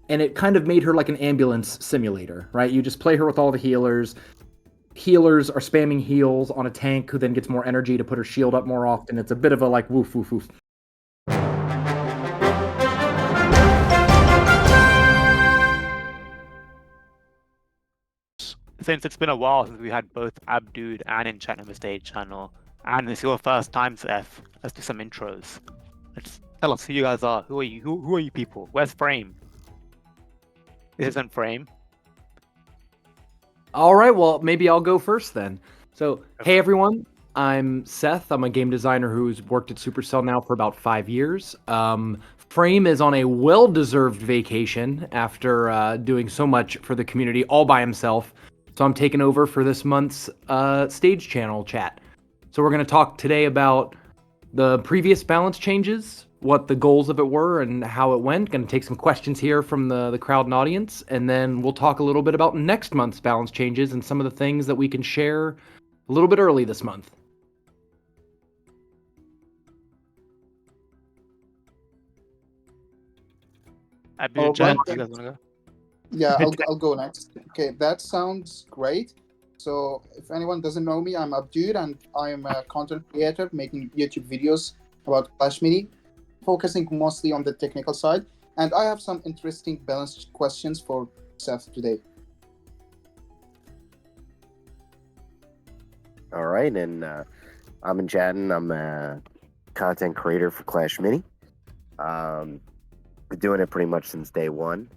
and it kind of made her like an ambulance simulator, right? You just play her with all the healers. Healers are spamming heals on a tank who then gets more energy to put her shield up more often. It's a bit of a like woof woof woof. Since it's been a while since we had both Abdude and Enchantment Stage channel, and it's your first time, Seth, let's do some intros. Let's tell us who you guys are. Who are you? Who are you people? Where's Frame? This isn't Frame. All right, well, maybe I'll go first then. So, hey everyone, I'm Seth. I'm a game designer who's worked at Supercell now for about 5 years. Frame is on a well-deserved vacation after doing so much for the community all by himself. So I'm taking over for this month's stage channel chat. So we're going to talk today about the previous balance changes, what the goals of it were, and how it went. Going to take some questions here from the crowd and audience, and then we'll talk a little bit about next month's balance changes and some of the things that we can share a little bit early this month. Abdude, Jen, you guys want to go? Yeah, I'll go next. Okay, that sounds great. So if anyone doesn't know me, I'm Abdul, and I'm a content creator making YouTube videos about Clash Mini, focusing mostly on the technical side. And I have some interesting balanced questions for Seth today. All right, and I'm Enchantment. I'm a content creator for Clash Mini. Been doing it pretty much since day one,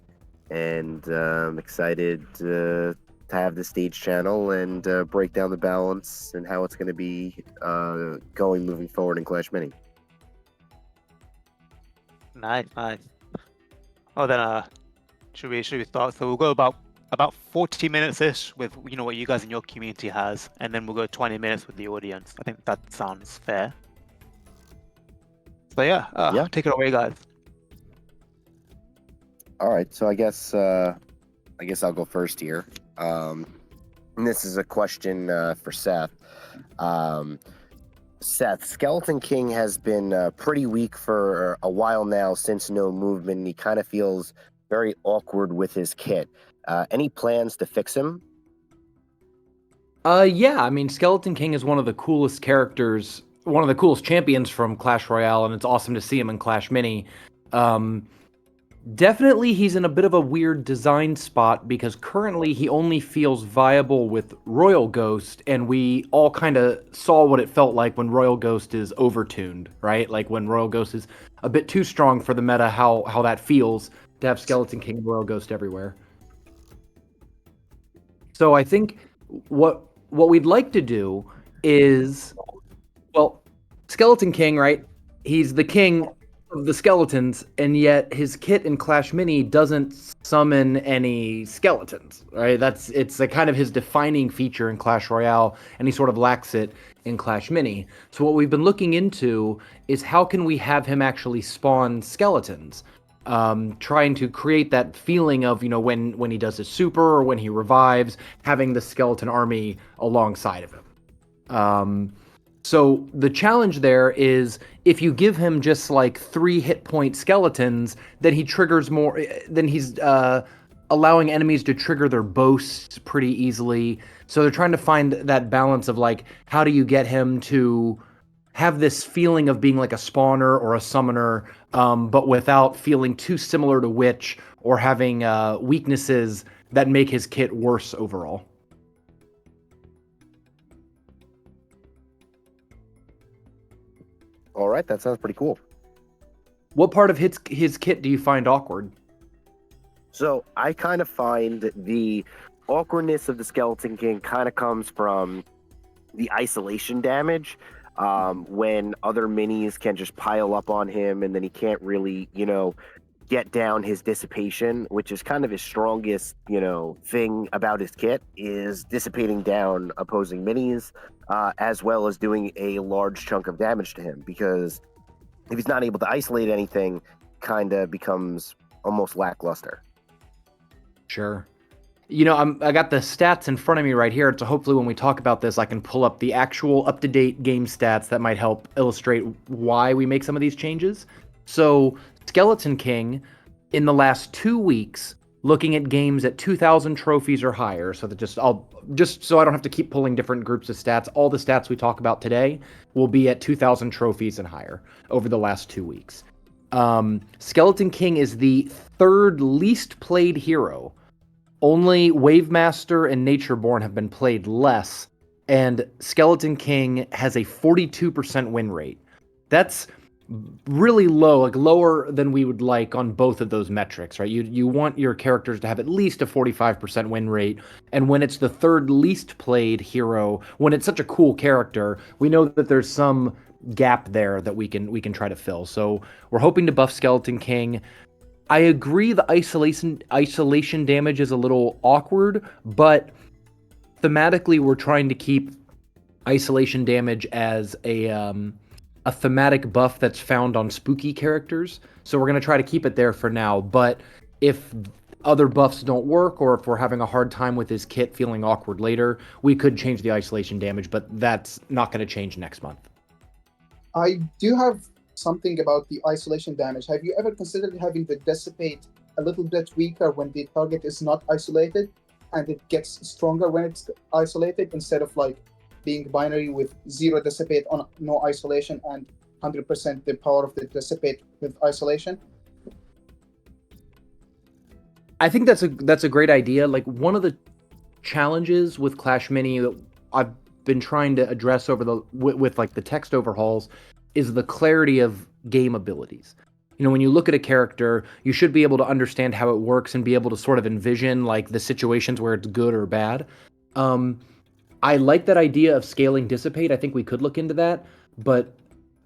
and I'm excited to have the stage channel and break down the balance and how it's going to be going moving forward in Clash Mini. Nice. Oh, then should we start? So we'll go about 40 minutes ish with what you guys in your community has, and then we'll go 20 minutes with the audience. I think that sounds fair. So yeah, take it away, guys. All right, so I guess I'll go first here. And this is a question for Seth. Seth, Skeleton King has been pretty weak for a while now since no movement. He kind of feels very awkward with his kit. Any plans to fix him? Yeah, I mean, Skeleton King is one of the coolest characters, one of the coolest champions from Clash Royale, and it's awesome to see him in Clash Mini. Definitely he's in a bit of a weird design spot because currently he only feels viable with Royal Ghost, and we all kind of saw what it felt like when Royal Ghost is overtuned, right? Like when Royal Ghost is a bit too strong for the meta, how that feels to have Skeleton King and Royal Ghost everywhere. So I think what we'd like to do is, well, Skeleton King, right? He's the king of the skeletons, and yet his kit in Clash Mini doesn't summon any skeletons, right? It's a kind of his defining feature in Clash Royale, and he sort of lacks it in Clash Mini. So what we've been looking into is how can we have him actually spawn skeletons? Trying to create that feeling of, when he does his super or when he revives, having the skeleton army alongside of him. So the challenge there is if you give him just like 3 hit point skeletons, then he triggers more, then he's allowing enemies to trigger their boasts pretty easily. So they're trying to find that balance of like, how do you get him to have this feeling of being like a spawner or a summoner, but without feeling too similar to Witch or having weaknesses that make his kit worse overall. All right, that sounds pretty cool. What part of his kit do you find awkward? So I kind of find the awkwardness of the Skeleton King kind of comes from the isolation damage, when other minis can just pile up on him and then he can't really, get down his dissipation, which is kind of his strongest, thing about his kit, is dissipating down opposing minis, as well as doing a large chunk of damage to him, because if he's not able to isolate anything, kind of becomes almost lackluster. Sure. I got the stats in front of me right here, so hopefully when we talk about this, I can pull up the actual up-to-date game stats that might help illustrate why we make some of these changes. So, Skeleton King, in the last 2 weeks, looking at games at 2,000 trophies or higher, so that just so I don't have to keep pulling different groups of stats, all the stats we talk about today will be at 2,000 trophies and higher over the last 2 weeks. Skeleton King is the third least played hero. Only Wavemaster and Natureborn have been played less, and Skeleton King has a 42% win rate. That's really low, like lower than we would like on both of those metrics, right? You want your characters to have at least a 45% win rate, and when it's the third least played hero, when it's such a cool character, we know that there's some gap there that we can try to fill. So we're hoping to buff Skeleton King. I agree the isolation damage is a little awkward, but thematically we're trying to keep isolation damage as a thematic buff that's found on spooky characters. So we're going to try to keep it there for now. But if other buffs don't work, or if we're having a hard time with his kit feeling awkward later, we could change the isolation damage, but that's not going to change next month. I do have something about the isolation damage. Have you ever considered having the dissipate a little bit weaker when the target is not isolated, and it gets stronger when it's isolated, instead of like being binary with 0 dissipate on no isolation and 100% the power of the dissipate with isolation? I think that's a great idea. Like, one of the challenges with Clash Mini that I've been trying to address with like the text overhauls is the clarity of game abilities. You know, when you look at a character, you should be able to understand how it works and be able to sort of envision like the situations where it's good or bad. I like that idea of scaling dissipate. I think we could look into that, but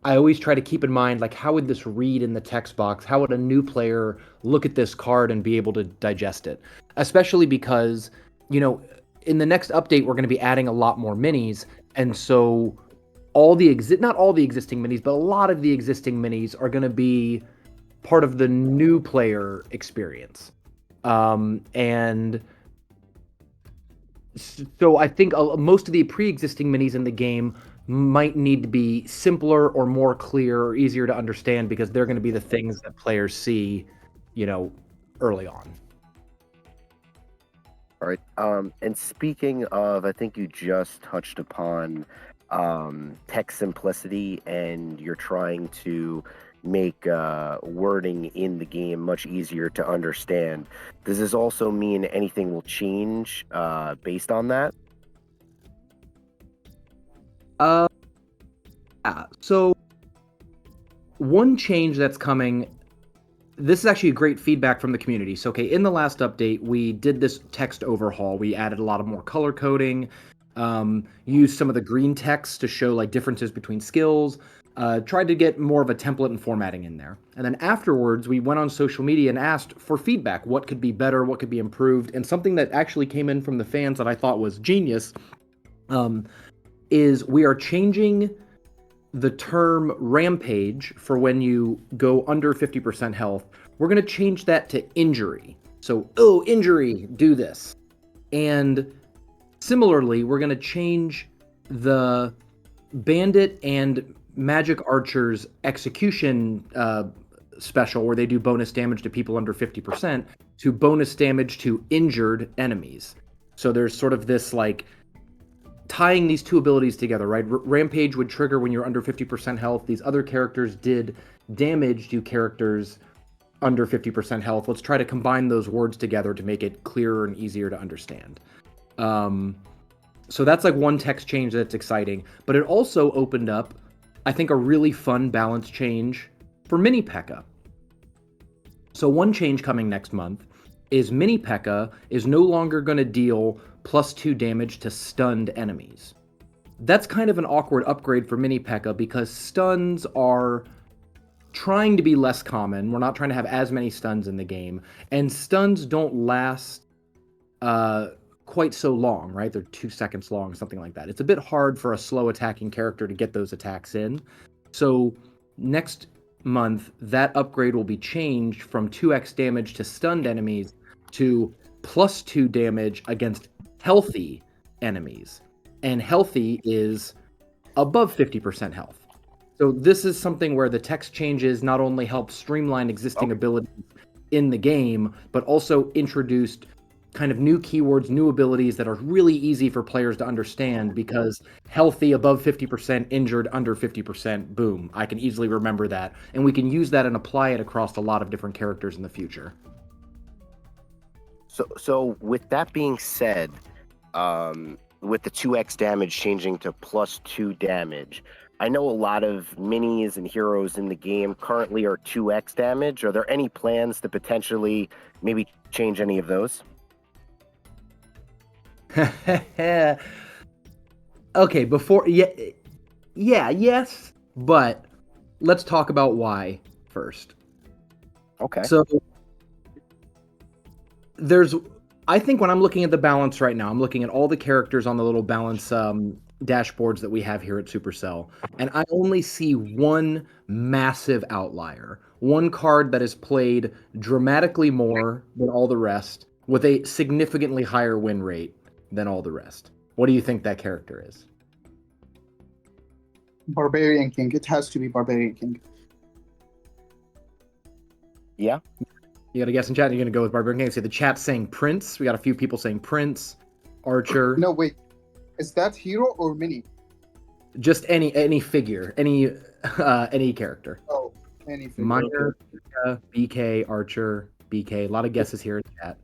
I always try to keep in mind, like, how would this read in the text box? How would a new player look at this card and be able to digest it? Especially because, you know, in the next update, we're going to be adding a lot more minis, and so not all the existing minis, but a lot of the existing minis are going to be part of the new player experience. And so I think most of the pre-existing minis in the game might need to be simpler or more clear or easier to understand, because they're going to be the things that players see, you know, early on. All right. And speaking of, I think you just touched upon text simplicity, and you're trying to make wording in the game much easier to understand. Does this also mean anything will change based on that? Yeah. So one change that's coming, this is actually great feedback from the community. So, okay, in the last update, we did this text overhaul. We added a lot of more color coding, used some of the green text to show like differences between skills, tried to get more of a template and formatting in there. And then afterwards, we went on social media and asked for feedback. What could be better? What could be improved? And something that actually came in from the fans that I thought was genius is we are changing the term rampage for when you go under 50% health. We're going to change that to injury. So, oh, injury, do this. And similarly, we're going to change the bandit and magic archer's execution special, where they do bonus damage to people under 50%, to bonus damage to injured enemies. So there's sort of this like tying these two abilities together, right? Rampage would trigger when you're under 50% health. These other characters did damage to characters under 50% health. Let's try to combine those words together to make it clearer and easier to understand. So that's like one text change that's exciting, but it also opened up, I think, a really fun balance change for Mini P.E.K.K.A. So one change coming next month is Mini P.E.K.K.A. is no longer going to deal +2 damage to stunned enemies. That's kind of an awkward upgrade for Mini P.E.K.K.A. because stuns are trying to be less common. We're not trying to have as many stuns in the game, and stuns don't last quite so long, right? They're 2 seconds long, something like that. It's a bit hard for a slow attacking character to get those attacks in. So next month, that upgrade will be changed from 2x damage to stunned enemies to +2 damage against healthy enemies. And healthy is above 50% health. So this is something where the text changes not only help streamline existing abilities, in the game, but also introduced kind of new keywords, new abilities that are really easy for players to understand because healthy above 50%, injured under 50%, boom. I can easily remember that. And we can use that and apply it across a lot of different characters in the future. So with that being said, with the 2x damage changing to +2 damage, I know a lot of minis and heroes in the game currently are 2x damage. Are there any plans to potentially maybe change any of those? Okay, yes, but let's talk about why first. Okay. So I think when I'm looking at the balance right now, I'm looking at all the characters on the little balance dashboards that we have here at Supercell, and I only see one massive outlier, one card that is played dramatically more than all the rest, with a significantly higher win rate than all the rest. What do you think that character is? Barbarian King. It has to be Barbarian King. Yeah. You got to guess in chat. You're going to go with Barbarian King. See, the chat's saying Prince. We got a few people saying Prince, Archer. No, wait. Is that hero or mini? Just any figure, any character. Oh, any figure. Miner, BK, Archer, BK. A lot of guesses here in chat.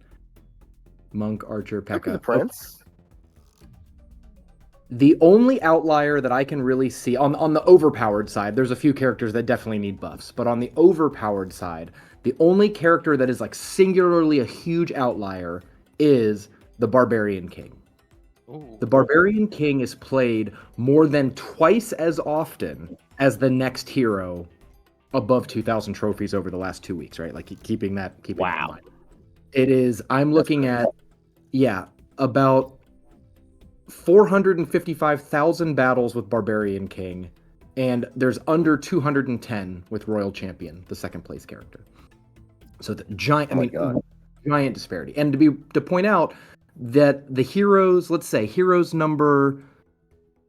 Monk, Archer, Look at P.E.K.K.A. the Prince. The only outlier that I can really see on the overpowered side, there's a few characters that definitely need buffs, but on the overpowered side, the only character that is like singularly a huge outlier is the Barbarian King. Ooh. The Barbarian King is played more than twice as often as the next hero above 2,000 trophies over the last 2 weeks, right? Like keeping that in mind. It is, I'm looking at, about 455,000 battles with Barbarian King, and there's under 210 with Royal Champion, the second place character. So the giant, giant disparity. And to point out that the heroes, let's say heroes number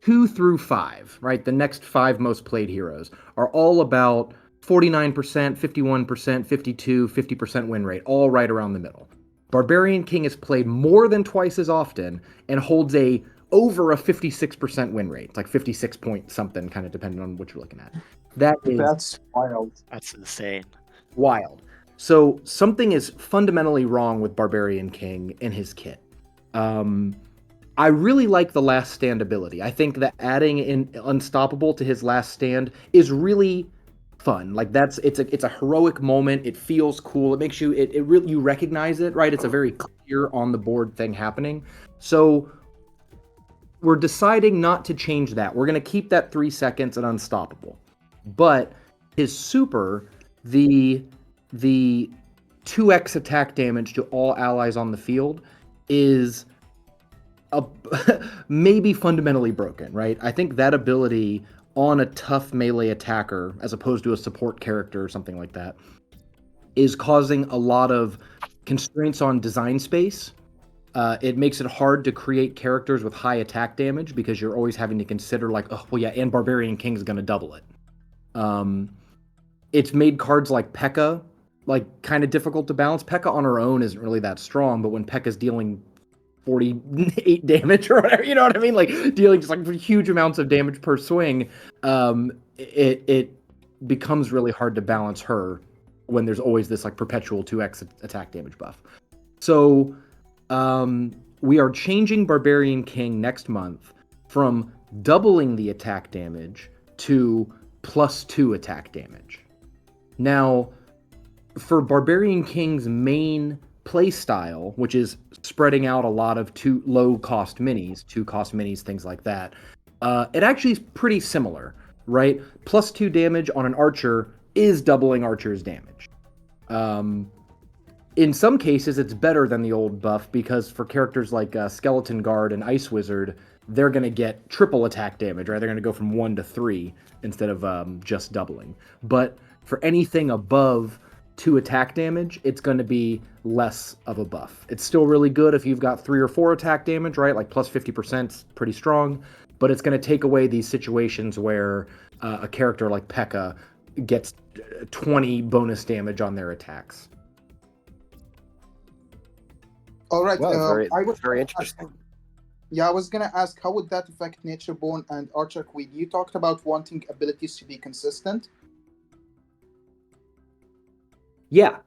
2 through 5, right? The next 5 most played heroes are all about 49%, 51%, 52, 50% win rate, all right around the middle. Barbarian King is played more than twice as often and holds over a 56% win rate. It's like 56 point something, kind of depending on what you're looking at. That's wild. That's insane. Wild. So something is fundamentally wrong with Barbarian King and his kit. I really like the last stand ability. I think that adding in Unstoppable to his last stand is really fun. Like it's a heroic moment. It feels cool. It makes you really, you recognize it, right? It's a very clear on the board thing happening. So we're deciding not to change that. We're going to keep that 3 seconds at Unstoppable. But his super, the 2x attack damage to all allies on the field is maybe fundamentally broken, right? I think that ability on a tough melee attacker, as opposed to a support character or something like that, is causing a lot of constraints on design space. It makes it hard to create characters with high attack damage because you're always having to consider like, oh, well, yeah, and Barbarian King's going to double it. It's made cards like P.E.K.K.A. like kind of difficult to balance. P.E.K.K.A. on her own isn't really that strong, but when P.E.K.K.A.'s dealing 48 damage or whatever, you know what I mean? Like dealing just like huge amounts of damage per swing, it becomes really hard to balance her when there's always this like perpetual 2x attack damage buff. So we are changing Barbarian King next month from doubling the attack damage to +2 attack damage. Now, for Barbarian King's main play style, which is spreading out a lot of 2 low-cost minis, 2-cost minis, things like that, it actually is pretty similar, right? +2 damage on an Archer is doubling Archer's damage. In some cases, it's better than the old buff because for characters like Skeleton Guard and Ice Wizard, they're going to get triple attack damage, right? They're going to go from 1 to 3 instead of just doubling. But for anything above 2 attack damage, it's going to be less of a buff. It's still really good if you've got 3 or 4 attack damage, right? Like plus 50% is pretty strong, but it's going to take away these situations where a character like P.E.K.K.A. gets 20 bonus damage on their attacks. All right. Well, I was very gonna ask, interesting. yeah, I was gonna ask, how would that affect Natureborn and Archer Queen? You talked about wanting abilities to be consistent. Yeah.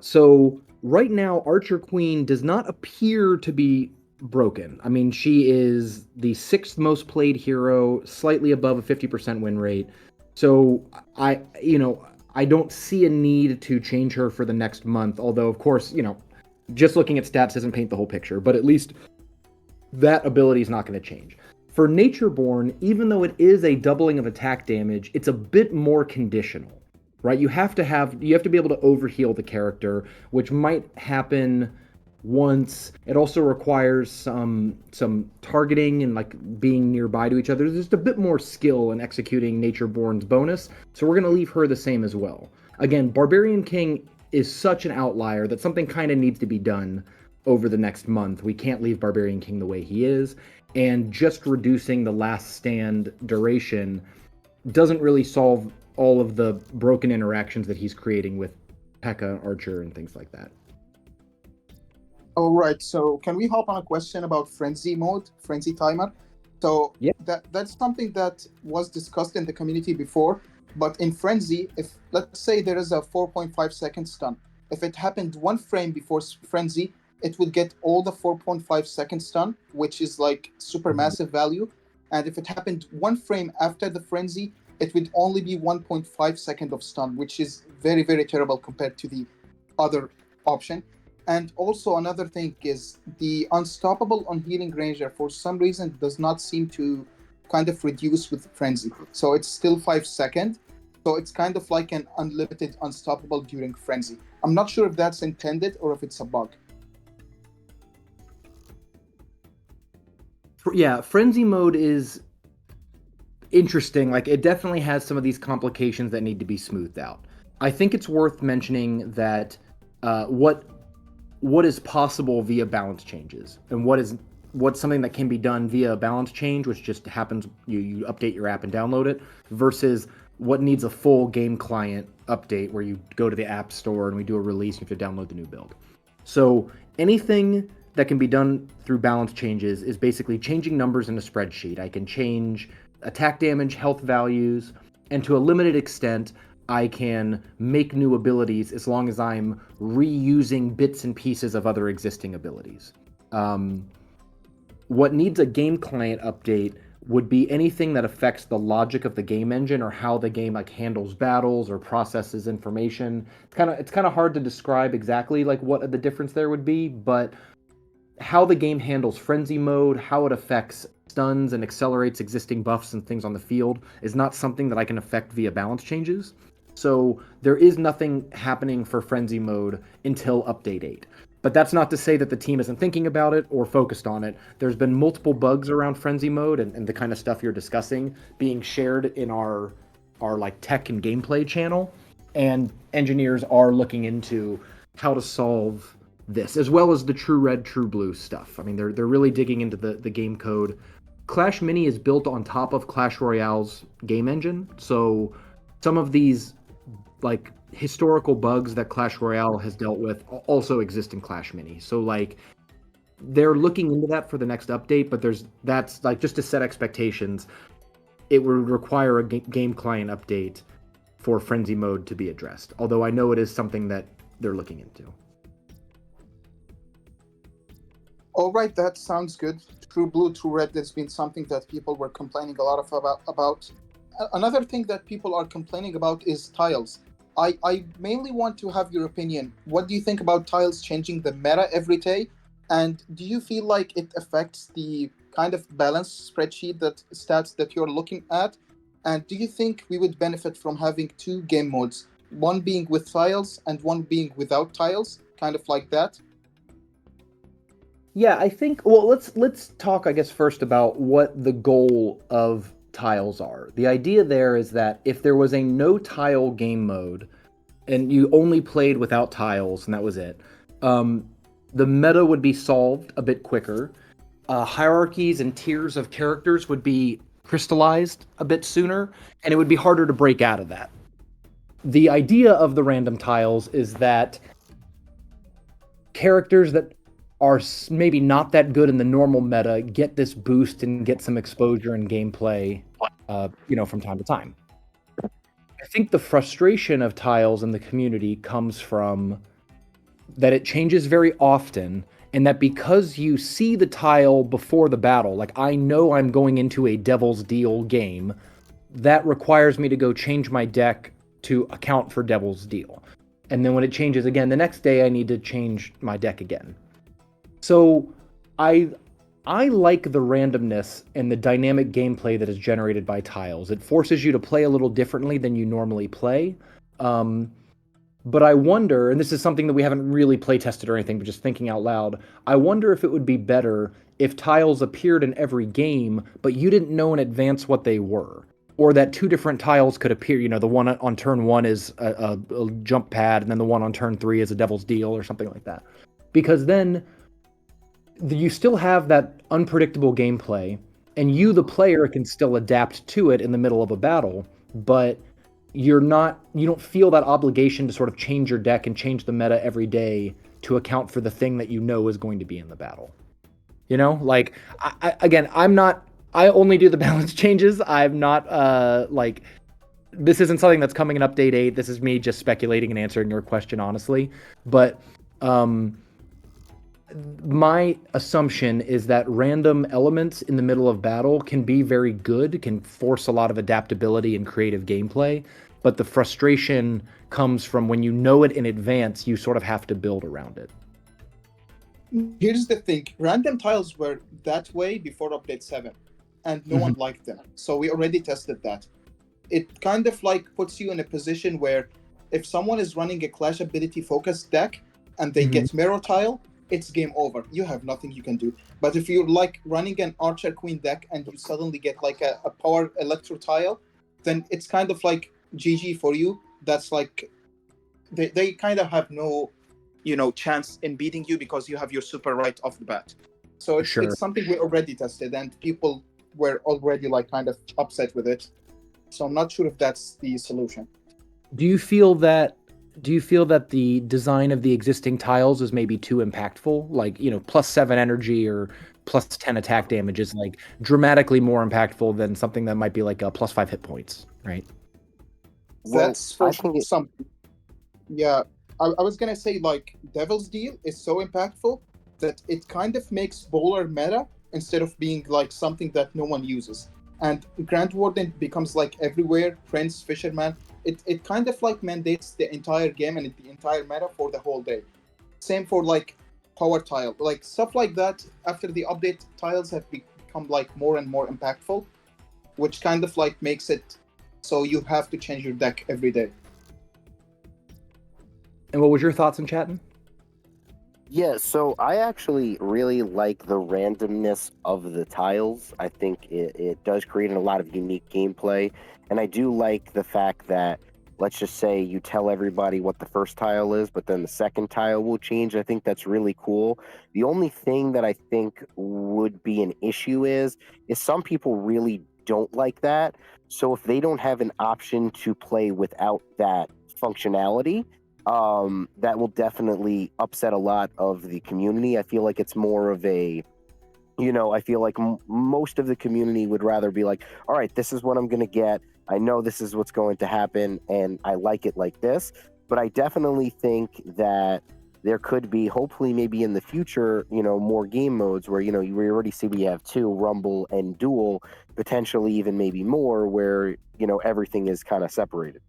So right now, Archer Queen does not appear to be broken. I mean, she is the sixth most played hero, slightly above a 50% win rate. So I don't see a need to change her for the next month. Although, of course, just looking at stats doesn't paint the whole picture. But at least that ability is not going to change. For Natureborn, even though it is a doubling of attack damage, it's a bit more conditional, right? You have to be able to overheal the character, which might happen once. It also requires some targeting and like being nearby to each other. There's just a bit more skill in executing Natureborn's bonus, so we're gonna leave her the same as well. Again, Barbarian King is such an outlier that something kind of needs to be done over the next month. We can't leave Barbarian King the way he is, and just reducing the last stand duration doesn't really solve all of the broken interactions that he's creating with P.E.K.K.A, Archer, and things like that. All right. So can we hop on a question about frenzy mode, frenzy timer? So Yeah. that's something that was discussed in the community before. But in frenzy, if let's say there is a 4.5 second stun, if it happened one frame before frenzy, it would get all the 4.5 second stun, which is like super massive value. And if it happened one frame after the frenzy, it would only be 1.5 second of stun, which is very, very terrible compared to the other option. And also another thing is the unstoppable on healing ranger for some reason does not seem to kind of reduce with frenzy. So it's still 5 seconds. So it's kind of like an unlimited unstoppable during frenzy. I'm not sure if that's intended or if it's a bug. Yeah, frenzy mode is interesting. Like, it definitely has some of these complications that need to be smoothed out. I think it's worth mentioning that what is possible via balance changes, and what's something that can be done via a balance change, which just happens, you update your app and download it, versus what needs a full game client update where you go to the app store and we do a release and you have to download the new build. So anything that can be done through balance changes is basically changing numbers in a spreadsheet. I can change attack damage, health values, and to a limited extent, I can make new abilities as long as I'm reusing bits and pieces of other existing abilities. What needs a game client update would be anything that affects the logic of the game engine or how the game like handles battles or processes information. It's kind of hard to describe exactly like what the difference there would be, but how the game handles frenzy mode, how it affects stuns and accelerates existing buffs and things on the field is not something that I can affect via balance changes. So there is nothing happening for frenzy mode until update 8. But that's not to say that the team isn't thinking about it or focused on it. There's been multiple bugs around frenzy mode and the kind of stuff you're discussing being shared in our like tech and gameplay channel, and engineers are looking into how to solve this, as well as the true red, true blue stuff. I mean, they're really digging into the game code. Clash Mini is built on top of Clash Royale's game engine, so some of these like historical bugs that Clash Royale has dealt with also exist in Clash Mini. So like they're looking into that for the next update, but that's like just to set expectations. It would require a game client update for frenzy mode to be addressed. Although I know it is something that they're looking into. All right, that sounds good. True blue, true red. There's been something that people were complaining a lot about. Another thing that people are complaining about is tiles. I mainly want to have your opinion. What do you think about tiles changing the meta every day? And do you feel like it affects the kind of balance spreadsheet that stats that you're looking at? And do you think we would benefit from having two game modes, one being with tiles and one being without tiles, kind of like that? Yeah, I think. Well, let's talk, I guess, first about what the goal of tiles are. The idea there is that if there was a no tile game mode, and you only played without tiles, and that was it, the meta would be solved a bit quicker. Hierarchies and tiers of characters would be crystallized a bit sooner, and it would be harder to break out of that. The idea of the random tiles is that characters that are maybe not that good in the normal meta get this boost and get some exposure and gameplay, from time to time. I think the frustration of tiles in the community comes from that it changes very often, and that because you see the tile before the battle, like I know I'm going into a Devil's Deal game, that requires me to go change my deck to account for Devil's Deal. And then when it changes again the next day, I need to change my deck again. So I like the randomness and the dynamic gameplay that is generated by tiles. It forces you to play a little differently than you normally play. But I wonder, and this is something that we haven't really play tested or anything, but just thinking out loud, I wonder if it would be better if tiles appeared in every game, but you didn't know in advance what they were. Or that two different tiles could appear. The one on turn 1 is a jump pad, and then the one on turn 3 is a Devil's Deal or something like that. Because then you still have that unpredictable gameplay, and you, the player, can still adapt to it in the middle of a battle, but you don't feel that obligation to sort of change your deck and change the meta every day to account for the thing that you know is going to be in the battle. I only do the balance changes. I'm not this isn't something that's coming in update 8. This is me just speculating and answering your question honestly. But my assumption is that random elements in the middle of battle can be very good, can force a lot of adaptability and creative gameplay, but the frustration comes from when you know it in advance, you sort of have to build around it. Here's the thing. Random tiles were that way before update 7, and no one liked them. So we already tested that. It kind of puts you in a position where if someone is running a Clash ability focused deck and they get mirror tile, it's game over. You have nothing you can do. But if you're running an Archer Queen deck and you suddenly get a power electro tile, then it's kind of GG for you. That's they kind of have no chance in beating you because you have your super right off the bat. So it's something we already tested and people were already kind of upset with it. So I'm not sure if that's the solution. Do you feel that the design of the existing tiles is maybe too impactful? +7 energy or +10 attack damage is dramatically more impactful than something that might be a +5 hit points, right? That's for some. Yeah, I was gonna say Devil's Deal is so impactful that it kind of makes bowler meta instead of being something that no one uses. And Grand Warden becomes everywhere, Prince, Fisherman. It kind of mandates the entire game and the entire meta for the whole day. Same for power tile, stuff like that. After the update, tiles have become more and more impactful, which kind of makes it so you have to change your deck every day. And what was your thoughts on chatting? Yeah, so I actually really like the randomness of the tiles. I think it does create a lot of unique gameplay. And I do like the fact that, let's just say you tell everybody what the first tile is, but then the second tile will change. I think that's really cool. The only thing that I think would be an issue is some people really don't like that. So if they don't have an option to play without that functionality, that will definitely upset a lot of the community. I feel like it's more of a, I feel like most of the community would rather be all right, this is what I'm going to get. I know this is what's going to happen, and I like it like this. But I definitely think that there could be, hopefully maybe in the future, more game modes where, we already see we have 2, Rumble and Duel, potentially even maybe more, where, everything is kind of separated.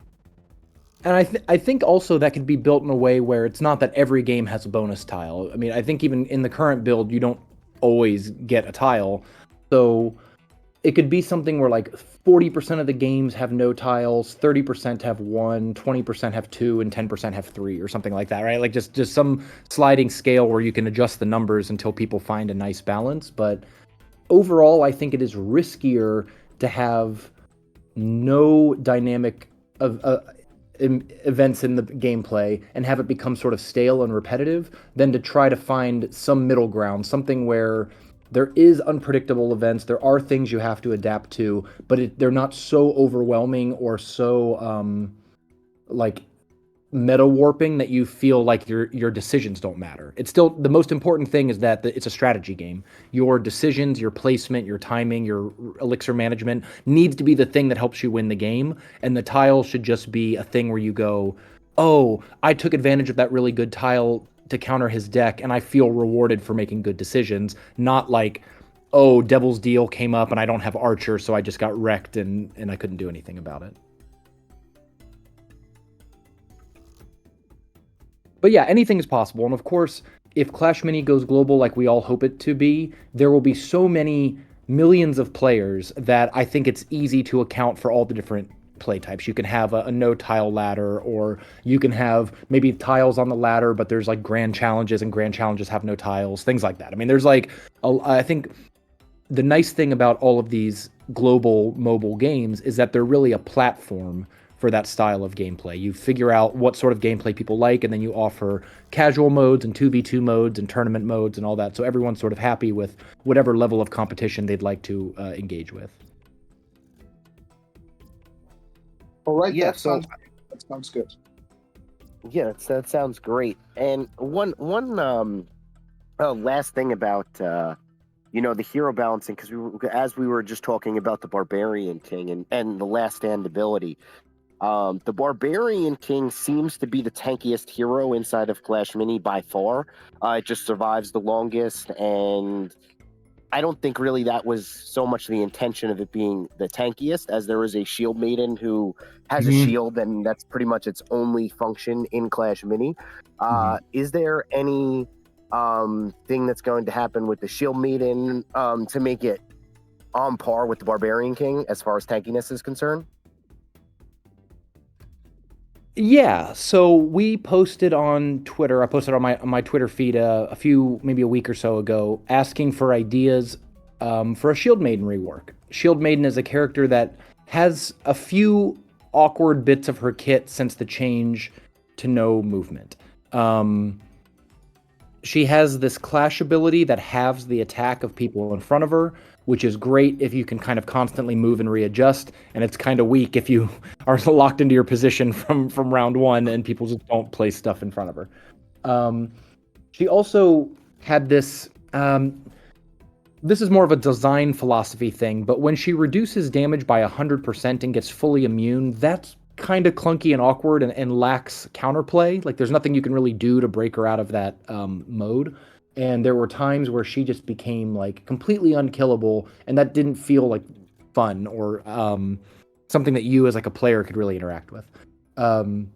And I think also that could be built in a way where it's not that every game has a bonus tile. I mean, I think even in the current build, you don't always get a tile. So it could be something where 40% of the games have no tiles, 30% have 1, 20% have 2, and 10% have 3 or something like that, right? Just some sliding scale where you can adjust the numbers until people find a nice balance. But overall, I think it is riskier to have no dynamic of events in the gameplay and have it become sort of stale and repetitive than to try to find some middle ground, something where there is unpredictable events, there are things you have to adapt to, but they're not so overwhelming or so meta warping that you feel like your decisions don't matter. It's still the most important thing is that it's a strategy game. Your decisions, your placement, your timing, your elixir management needs to be the thing that helps you win the game, and the tile should just be a thing where you go, "Oh, I took advantage of that really good tile to counter his deck and I feel rewarded for making good decisions," not like, "Oh, Devil's Deal came up and I don't have Archer, so I just got wrecked and I couldn't do anything about it." But yeah, anything is possible. And of course, if Clash Mini goes global like we all hope it to be, there will be so many millions of players that I think it's easy to account for all the different play types. You can have a no tile ladder, or you can have maybe tiles on the ladder, but there's like grand challenges and grand challenges have no tiles, things like that. I mean, there's like, I think the nice thing about all of these global mobile games is that they're really a platform for that style of gameplay. You figure out what sort of gameplay people like, and then you offer casual modes and 2v2 modes and tournament modes and all that. So everyone's sort of happy with whatever level of competition they'd like to engage with. All right, Yeah, that sounds good. Yeah, that sounds great. And one last thing about the hero balancing, because as we were just talking about the Barbarian King and the Last Stand ability, the Barbarian King seems to be the tankiest hero inside of Clash Mini by far. It just survives the longest, and I don't think really that was so much the intention of it being the tankiest, as there is a Shield Maiden who has a shield, and that's pretty much its only function in Clash Mini. Is there any thing that's going to happen with the Shield Maiden to make it on par with the Barbarian King as far as tankiness is concerned? Yeah, so we posted on Twitter. I posted on my Twitter feed maybe a week or so ago, asking for ideas for a Shield Maiden rework. Shield Maiden is a character that has a few awkward bits of her kit since the change to no movement. She has this clash ability that halves the attack of people in front of her, which is great if you can kind of constantly move and readjust, and it's kind of weak if you are locked into your position from round one and people just don't place stuff in front of her. She also had this, this is more of a design philosophy thing, but when she reduces damage by 100% and gets fully immune, that's kind of clunky and awkward and lacks counterplay. Like, there's nothing you can really do to break her out of that mode. And there were times where she just became like completely unkillable, and that didn't feel like fun or something that you as like a player could really interact with. And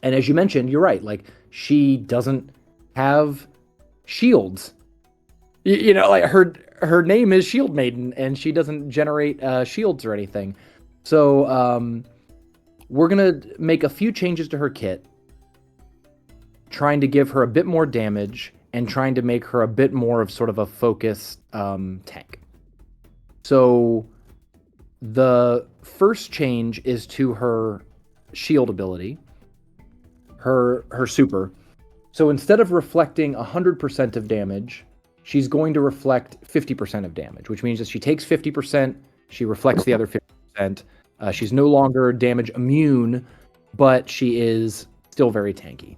as you mentioned, you're right. Like, she doesn't have shields. Like her name is Shield Maiden, and she doesn't generate shields or anything. So we're gonna make a few changes to her kit, trying to give her a bit more damage and trying to make her a bit more of sort of a focused tank. So the first change is to her shield ability, her super. So instead of reflecting 100% of damage, she's going to reflect 50% of damage, which means that she takes 50%, she reflects the other 50%. She's no longer damage immune, but she is still very tanky.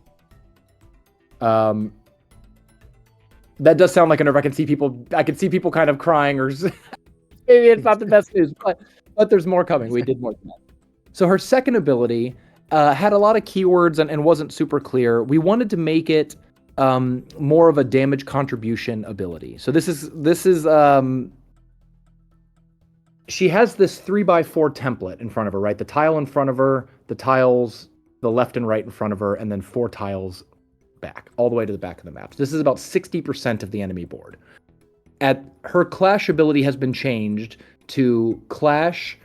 That does sound like a nerve. I can see people kind of crying, or maybe it's not the best news, but there's more coming. We did more than that. So her second ability had a lot of keywords and wasn't super clear. We wanted to make it more of a damage contribution ability. So this is she has this 3x4 template in front of her, right? The tile in front of her, the tiles, the left and right in front of her, and then 4 tiles back, all the way to the back of the map. So this is about 60% of the enemy board. Her clash ability has been changed to clash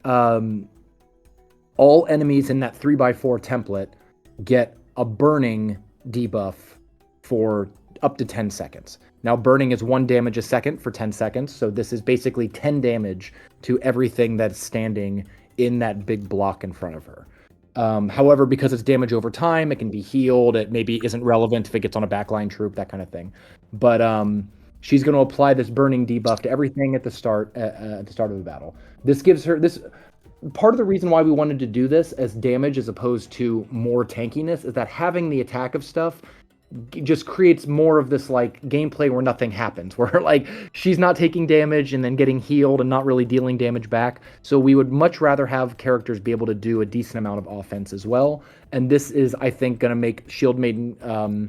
all enemies in that 3x4 template get a burning debuff for up to 10 seconds. Now, burning is 1 damage a second for 10 seconds, so this is basically 10 damage to everything that's standing in that big block in front of her. However, because it's damage over time, it can be healed. It maybe isn't relevant if it gets on a backline troop, that kind of thing. But she's going to apply this burning debuff to everything at the start of the battle. This gives her this. part of the reason why we wanted to do this as damage as opposed to more tankiness is that having the attack of stuff just creates more of this like gameplay where nothing happens, where like she's not taking damage and then getting healed and not really dealing damage back. So we would much rather have characters be able to do a decent amount of offense as well. And this is, I think, going to make Shield Maiden. I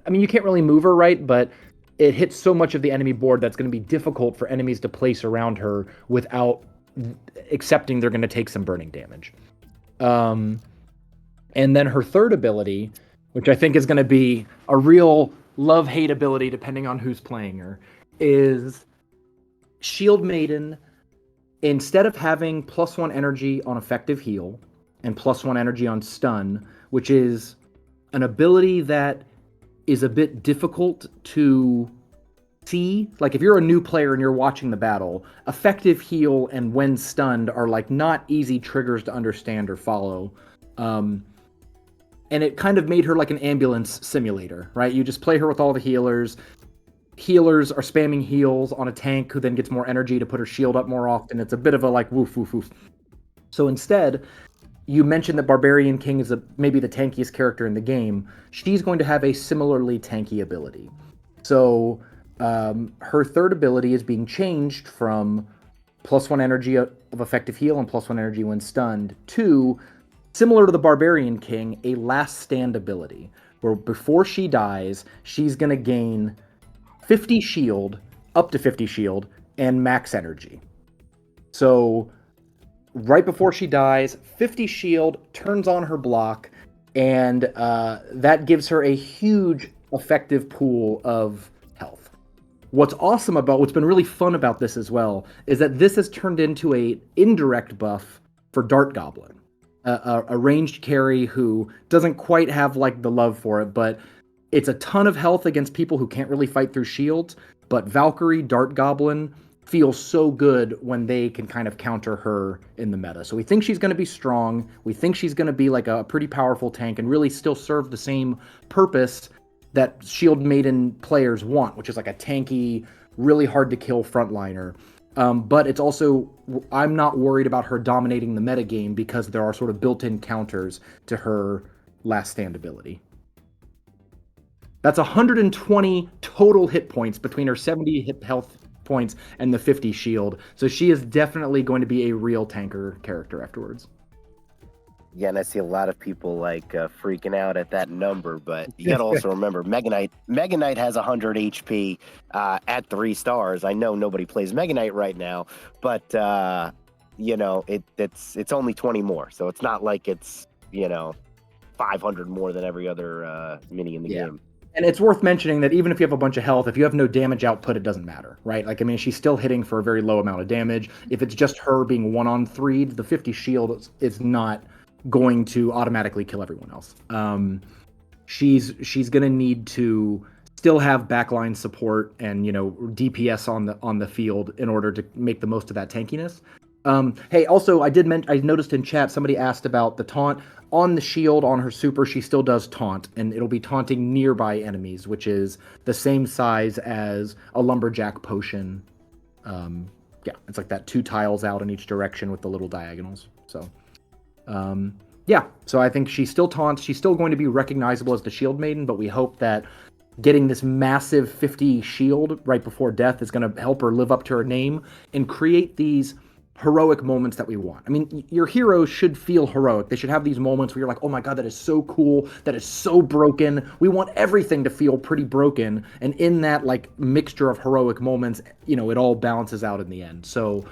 mean, you can't really move her, right? But it hits so much of the enemy board that's going to be difficult for enemies to place around her without accepting they're going to take some burning damage. And then her third ability, which I think is going to be a real love-hate ability depending on who's playing her, is Shield Maiden, instead of having +1 energy on effective heal and +1 energy on stun, which is an ability that is a bit difficult to see. Like if you're a new player and you're watching the battle, effective heal and when stunned are like not easy triggers to understand or follow. And it kind of made her like an ambulance simulator, right? You just play her with all the healers. Healers are spamming heals on a tank who then gets more energy to put her shield up more often. It's a bit of a like woof, woof, woof. So instead, you mentioned that Barbarian King is maybe the tankiest character in the game. She's going to have a similarly tanky ability. So her third ability is being changed from +1 energy of effective heal and +1 energy when stunned to, similar to the Barbarian King, a last stand ability, where before she dies, she's going to gain 50 shield, up to 50 shield, and max energy. So right before she dies, 50 shield, turns on her block, and that gives her a huge effective pool of health. What's awesome about, what's been really fun about this as well, is that this has turned into a indirect buff for Dart Goblin. A ranged carry who doesn't quite have like the love for it, but it's a ton of health against people who can't really fight through shields. But Valkyrie, Dart Goblin feels so good when they can kind of counter her in the meta. So we think she's going to be strong. We think she's going to be like a pretty powerful tank and really still serve the same purpose that Shield Maiden players want, which is like a tanky, really hard to kill frontliner. But it's also, I'm not worried about her dominating the metagame because there are sort of built-in counters to her last stand ability. That's 120 total hit points between her 70 hit health points and the 50 shield. So she is definitely going to be a real tanker character afterwards. Yeah, and I see a lot of people like freaking out at that number, but you got to also remember Mega Knight has 100 HP at 3 stars. I know nobody plays Mega Knight right now, but you know, it's only 20 more, so it's not like it's, you know, 500 more than every other mini in the game. And it's worth mentioning that even if you have a bunch of health, if you have no damage output, it doesn't matter, right? Like, I mean, she's still hitting for a very low amount of damage. If it's just her being 1-on-3, the 50 shield is not going to automatically kill everyone else. She's going to need to still have backline support and, you know, DPS on the field in order to make the most of that tankiness. Hey, also, I noticed in chat somebody asked about the taunt. On the shield, on her super, she still does taunt, and it'll be taunting nearby enemies, which is the same size as a lumberjack potion. Yeah, it's like that 2 tiles out in each direction with the little diagonals. So, yeah, so I think she still taunts. She's still going to be recognizable as the Shield Maiden, but we hope that getting this massive 50 shield right before death is going to help her live up to her name and create these heroic moments that we want. I mean, your heroes should feel heroic. They should have these moments where you're like, oh my god, that is so cool, that is so broken. We want everything to feel pretty broken, and in that like mixture of heroic moments, you know, it all balances out in the end. So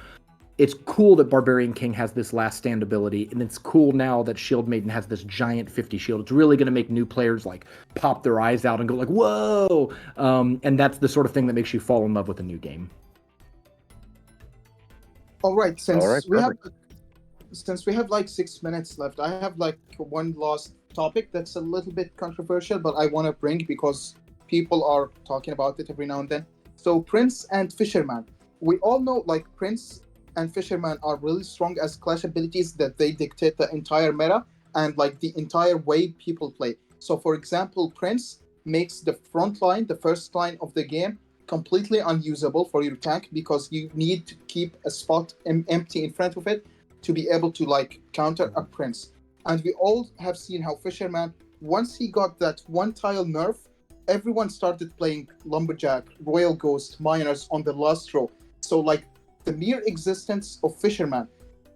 it's cool that Barbarian King has this last stand ability, and it's cool now that Shield Maiden has this giant 50 shield. It's really going to make new players like pop their eyes out and go like, whoa! And that's the sort of thing that makes you fall in love with a new game. All right, since we have like 6 minutes left, I have like one last topic that's a little bit controversial, but I want to bring because people are talking about it every now and then. So Prince and Fisherman. We all know like Prince and Fisherman are really strong as clash abilities that they dictate the entire meta and like the entire way people play. So for example, Prince makes the front line, the first line of the game, completely unusable for your tank because you need to keep a spot empty in front of it to be able to like counter a prince. And we all have seen how Fisherman, once he got that one tile nerf, everyone started playing Lumberjack, Royal Ghost, Miners on the last row. So like the mere existence of Fisherman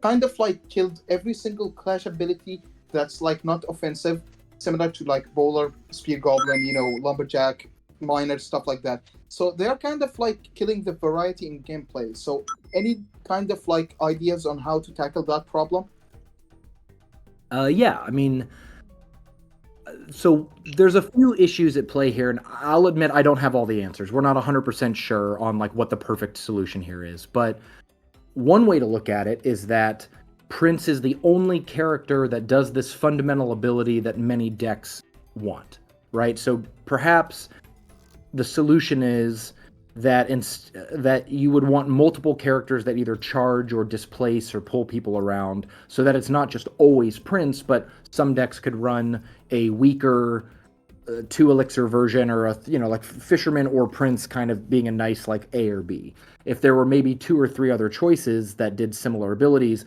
kind of like killed every single clash ability that's like not offensive, similar to like Bowler, Spear Goblin, Lumberjack, Miner, stuff like that. So they're kind of like killing the variety in gameplay. So any kind of like ideas on how to tackle that problem? Yeah, I mean, so there's a few issues at play here, and I'll admit I don't have all the answers. We're not 100% sure on like what the perfect solution here is, but one way to look at it is that Prince is the only character that does this fundamental ability that many decks want, right? So perhaps the solution is that that you would want multiple characters that either charge or displace or pull people around, so that it's not just always Prince, but some decks could run a weaker 2 elixir version, or like Fisherman or Prince kind of being a nice like A or B. If there were maybe 2 or 3 other choices that did similar abilities,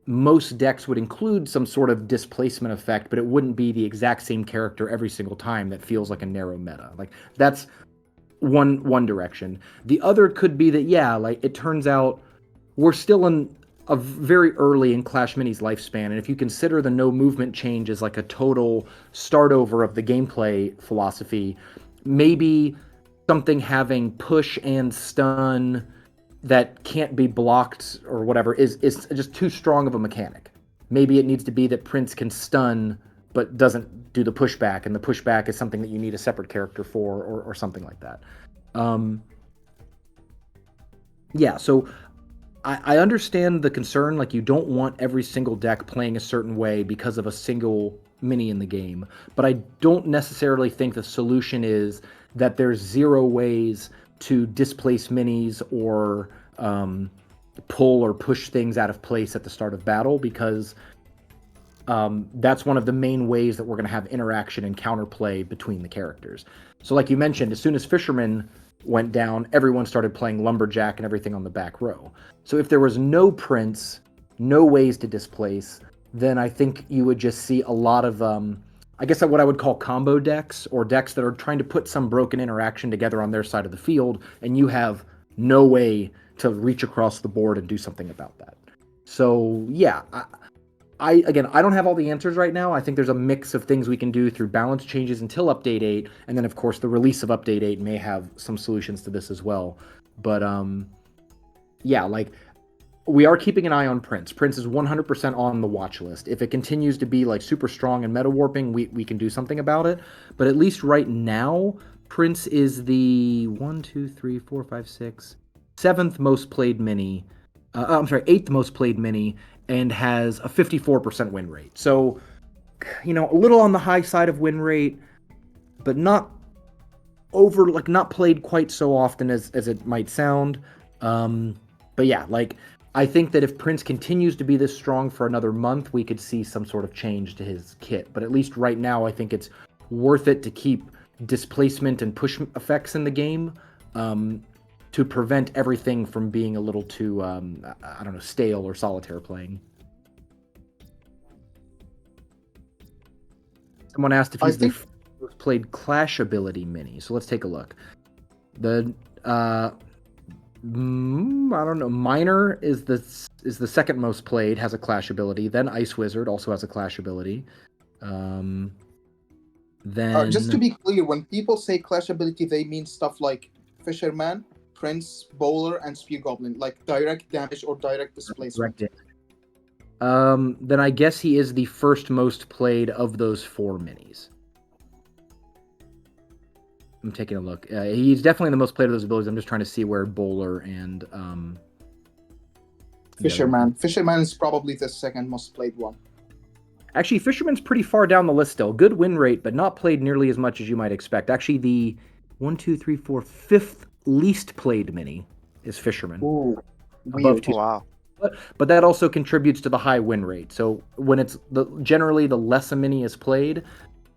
most decks would include some sort of displacement effect, but it wouldn't be the exact same character every single time. That feels like a narrow meta. Like that's one direction. The other could be that, yeah, like it turns out we're still in a very early in Clash Mini's lifespan, and if you consider the no movement change as like a total start over of the gameplay philosophy, maybe something having push and stun that can't be blocked or whatever is just too strong of a mechanic. Maybe it needs to be that Prince can stun but doesn't do the pushback, and the pushback is something that you need a separate character for, or something like that. Yeah, so I understand the concern, like you don't want every single deck playing a certain way because of a single mini in the game, but I don't necessarily think the solution is that there's 0 ways to displace minis or pull or push things out of place at the start of battle, because that's one of the main ways that we're going to have interaction and counterplay between the characters. So like you mentioned, as soon as Fisherman went down, everyone started playing Lumberjack and everything on the back row. So if there was no Prince, no ways to displace, then I think you would just see a lot of, I guess what I would call combo decks, or decks that are trying to put some broken interaction together on their side of the field, and you have no way to reach across the board and do something about that. So yeah, I don't have all the answers right now. I think there's a mix of things we can do through balance changes until Update 8, and then of course the release of Update 8 may have some solutions to this as well. But yeah, like we are keeping an eye on Prince. Prince is 100% on the watch list. If it continues to be like super strong and meta warping, we can do something about it. But at least right now, Prince is the 7th most played mini. I'm sorry, 8th most played mini, and has a 54% win rate. So, a little on the high side of win rate, but not played quite so often as it might sound. But yeah, like I think that if Prince continues to be this strong for another month, we could see some sort of change to his kit. But at least right now, I think it's worth it to keep displacement and push effects in the game, to prevent everything from being a little too, stale or solitaire playing. Someone asked if he's the most played Clash ability mini, so let's take a look. The I don't know. Miner is the second most played, has a Clash ability. Then Ice Wizard also has a Clash ability. Then just to be clear, when people say Clash ability, they mean stuff like Fisherman, Prince, Bowler, and Spear Goblin, like direct damage or direct displacement. Direct damage. Then I guess he is the first most played of those 4 minis. I'm taking a look. He's definitely the most played of those abilities. I'm just trying to see where Bowler and Fisherman. Fisherman is probably the second most played one. Actually, Fisherman's pretty far down the list still. Good win rate, but not played nearly as much as you might expect. Actually, the 5th least played mini is Fisherman. Ooh, above 2. Wow. But that also contributes to the high win rate. So when it's generally the less a mini is played,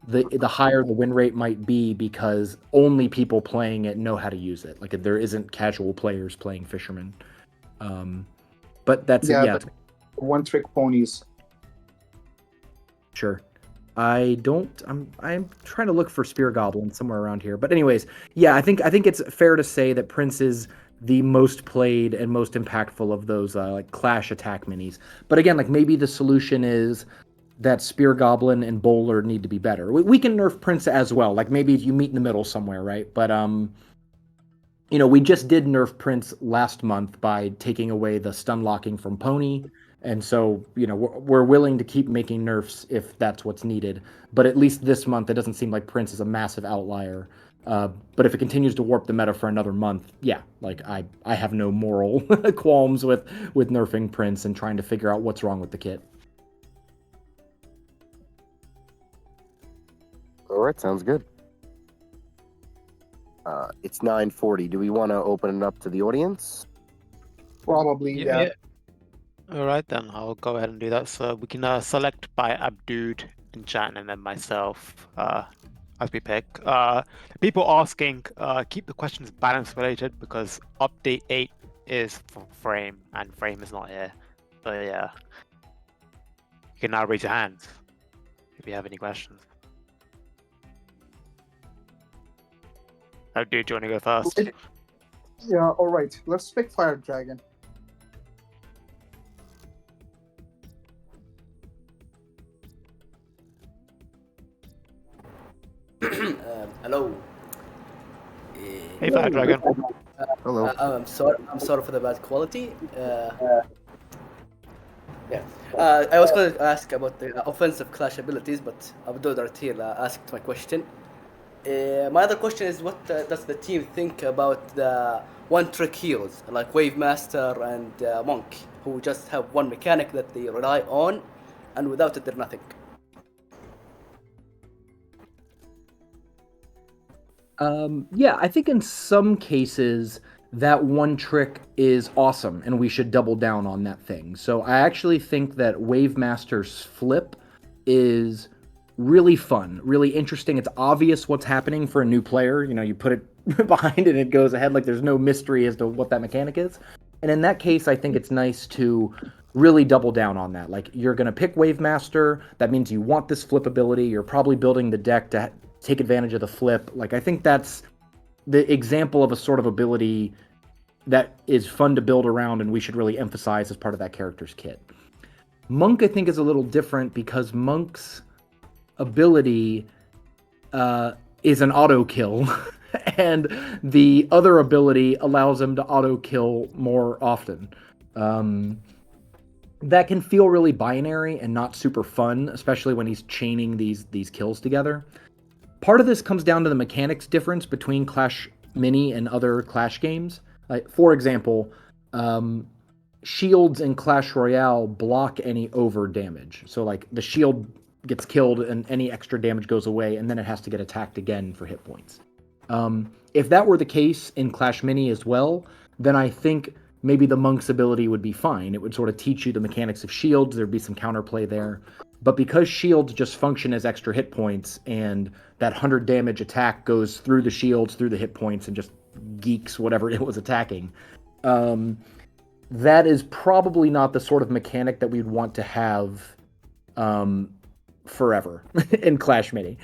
the higher the win rate might be, because only people playing it know how to use it. Like there isn't casual players playing Fisherman. But that's Yeah, yeah, the one-trick ponies. sure. I'm trying to look for Spear Goblin somewhere around here. But anyways, yeah, I think it's fair to say that Prince is the most played and most impactful of those like Clash attack minis. But again, like maybe the solution is that Spear Goblin and Bowler need to be better. We can nerf Prince as well. Like maybe you meet in the middle somewhere, right? But we just did nerf Prince last month by taking away the stun locking from Pony. And so, we're willing to keep making nerfs if that's what's needed. But at least this month, it doesn't seem like Prince is a massive outlier. But if it continues to warp the meta for another month, yeah, like I have no moral qualms with nerfing Prince and trying to figure out what's wrong with the kit. All right, sounds good. It's 9:40. Do we want to open it up to the audience? Probably, yeah. All right, then I'll go ahead and do that. So we can select by Abdude in chat, and then myself as we pick. People asking, keep the questions balance related, because update 8 is for Frame, and Frame is not here. So yeah, you can now raise your hands if you have any questions. Abdude, do you want to go first? Yeah, all right. Let's pick Fire Dragon. Hello. Hey, Fire Dragon. Hello. I'm sorry for the bad quality. Yeah. I was going to ask about the offensive Clash abilities, but Abdul Artil asked my question. My other question is, what does the team think about the one-trick heroes like Wave Master and Monk, who just have one mechanic that they rely on, and without it they're nothing? Yeah, I think in some cases that one trick is awesome and we should double down on that thing. So I actually think that Wave Master's flip is really fun, really interesting. It's obvious what's happening for a new player. You put it behind it and it goes ahead, like there's no mystery as to what that mechanic is. And in that case, I think it's nice to really double down on that. Like, you're going to pick Wave Master. That means you want this flip ability. You're probably building the deck to take advantage of the flip. Like, I think that's the example of a sort of ability that is fun to build around and we should really emphasize as part of that character's kit. Monk, I think, is a little different because Monk's ability is an auto kill and the other ability allows him to auto kill more often. That can feel really binary and not super fun, especially when he's chaining these kills together. Part of this comes down to the mechanics difference between Clash Mini and other Clash games. Like, for example, shields in Clash Royale block any over damage. So like the shield gets killed and any extra damage goes away, and then it has to get attacked again for hit points. If that were the case in Clash Mini as well, then I think maybe the Monk's ability would be fine. It would sort of teach you the mechanics of shields. There'd be some counterplay there. But because shields just function as extra hit points, and that 100 damage attack goes through the shields, through the hit points, and just geeks whatever it was attacking, that is probably not the sort of mechanic that we'd want to have forever in Clash Mini.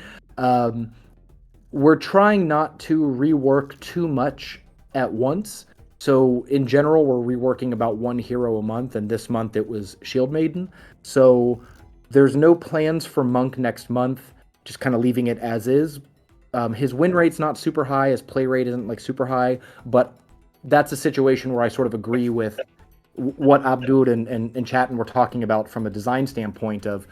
We're trying not to rework too much at once. So in general, we're reworking about one hero a month, and this month it was Shield Maiden. So there's no plans for Monk next month, just kind of leaving it as is. His win rate's not super high, his play rate isn't like super high, but that's a situation where I sort of agree with what Abdul and Chatten were talking about from a design standpoint of,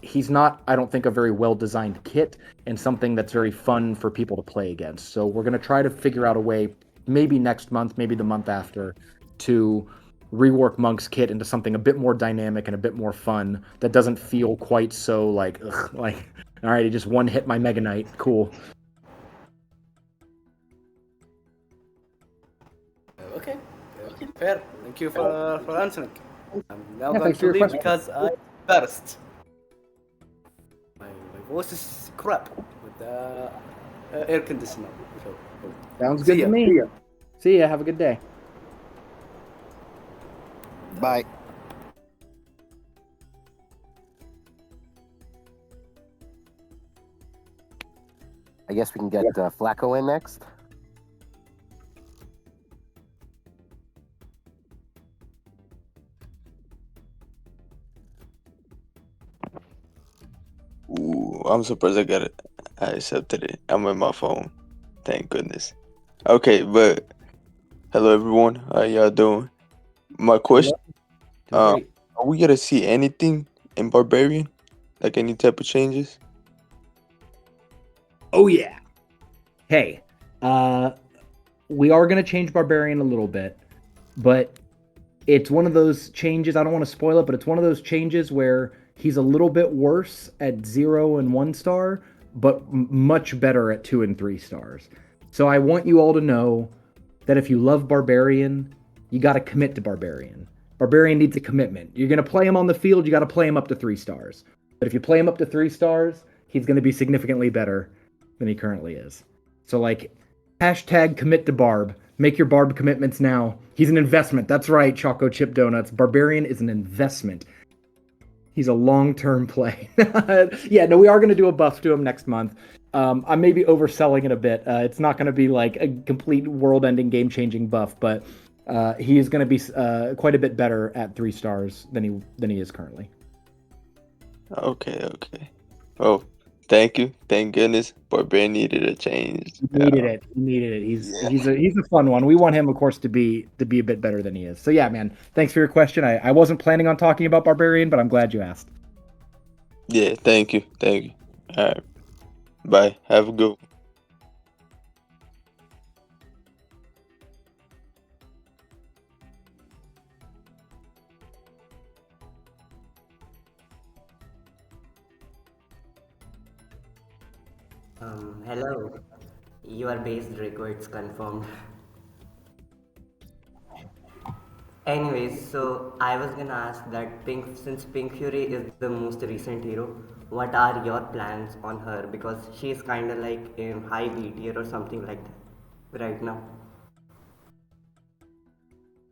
he's not, I don't think, a very well-designed kit and something that's very fun for people to play against. So we're going to try to figure out a way, maybe next month, maybe the month after, to rework Monk's kit into something a bit more dynamic and a bit more fun that doesn't feel quite so like, all right, he just one hit my Mega Knight, cool. Okay, fair. Thank you for answering. I'm now going thanks for to your leave question. because I'm embarrassed. My voice is crap with the air conditioner. So, Sounds see good ya. to me. See ya. Have a good day. Bye. I guess we can get Flacco in next. Ooh, I'm surprised I accepted it. I'm on my phone. Thank goodness. Okay, but hello everyone. How y'all doing? My question, Doing uh, great. are we gonna see anything in Barbarian? Like any type of changes? Oh yeah. Hey, we are gonna change Barbarian a little bit, but it's one of those changes. I don't want to spoil it, but it's one of those changes where he's a little bit worse at 0 and 1 star, but much better at 2 and 3 stars. So I want you all to know that if you love Barbarian, you got to commit to Barbarian. Barbarian needs a commitment. You're going to play him on the field, you got to play him up to 3 stars. But if you play him up to 3 stars, he's going to be significantly better than he currently is. So, like, hashtag commit to Barb. Make your Barb commitments now. He's an investment. That's right, Choco Chip Donuts. Barbarian is an investment. He's a long-term play. Yeah, no, we are going to do a buff to him next month. I may be overselling it a bit. It's not going to be like a complete world-ending, game-changing buff, but he is going to be quite a bit better at 3 stars than he is currently. Okay. Oh, thank you. Thank goodness. Barbarian needed a change. He needed it. He's a fun one. We want him, of course, to be a bit better than he is. So yeah, man. Thanks for your question. I wasn't planning on talking about Barbarian, but I'm glad you asked. Yeah, thank you. All right. Bye. Have a good one. Hello. You are based, Draco, it's confirmed. Anyways, so I was gonna ask that since Pink Fury is the most recent hero, what are your plans on her? Because she's kinda like in high B tier or something like that right now.